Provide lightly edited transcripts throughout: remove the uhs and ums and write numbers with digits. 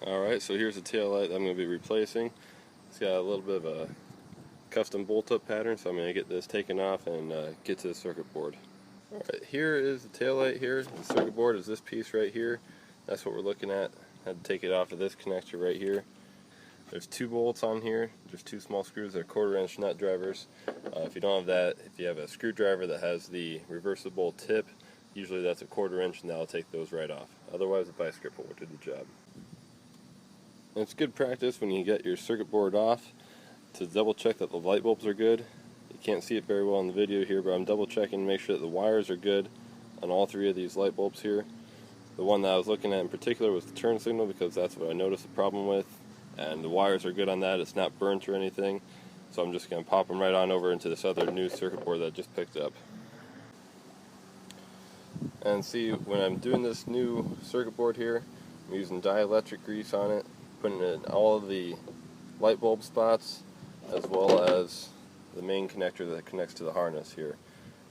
Alright, so here's the tail light I'm going to be replacing. It's got a little bit of a custom bolt-up pattern, so I'm going to get this taken off and get to the circuit board. Alright, here is the tail light here. The circuit board is this piece right here. That's what we're looking at. I had to take it off of this connector right here. There's two bolts on here. There's two small screws. They're 1/4 inch nut drivers. If you don't have that, if you have a screwdriver that has the reversible tip, usually that's a 1/4 inch, and that'll take those right off. Otherwise, a vice grip will do the job. And it's good practice when you get your circuit board off to double check that the light bulbs are good. You can't see it very well in the video here, but I'm double checking to make sure that the wires are good on all three of these light bulbs here. The one that I was looking at in particular was the turn signal, because that's what I noticed the problem with, and the wires are good on that. It's not burnt or anything, so I'm just going to pop them right on over into this other new circuit board that I just picked up. And see, when I'm doing this new circuit board here, I'm using dielectric grease on it, putting it in all of the light bulb spots, as well as the main connector that connects to the harness here.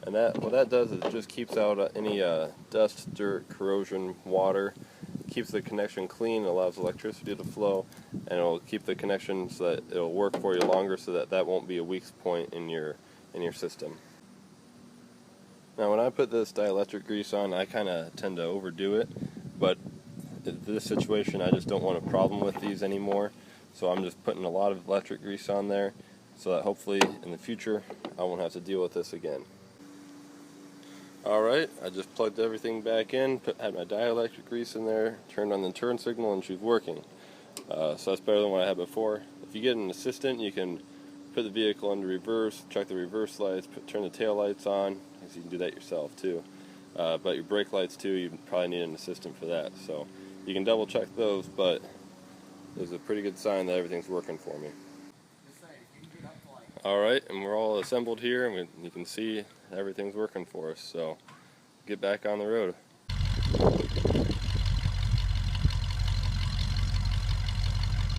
And what that does is it just keeps out any dust, dirt, corrosion, water. It keeps the connection clean, allows electricity to flow, and it'll keep the connection so that it'll work for you longer, so that that won't be a weak point in your system. Now, when I put this dielectric grease on, I kind of tend to overdo it, but in this situation I just don't want a problem with these anymore, so I'm just putting a lot of electric grease on there so that hopefully in the future I won't have to deal with this again. Alright, I just plugged everything back in, had my dielectric grease in there, turned on the turn signal, and she's working. So that's better than what I had before. If you get an assistant, you can put the vehicle into reverse, check the reverse lights, turn the tail lights on, because you can do that yourself too. But your brake lights too, you probably need an assistant for that. So you can double check those, but there's a pretty good sign that everything's working for me. Alright, and we're all assembled here, and you can see everything's working for us, so get back on the road.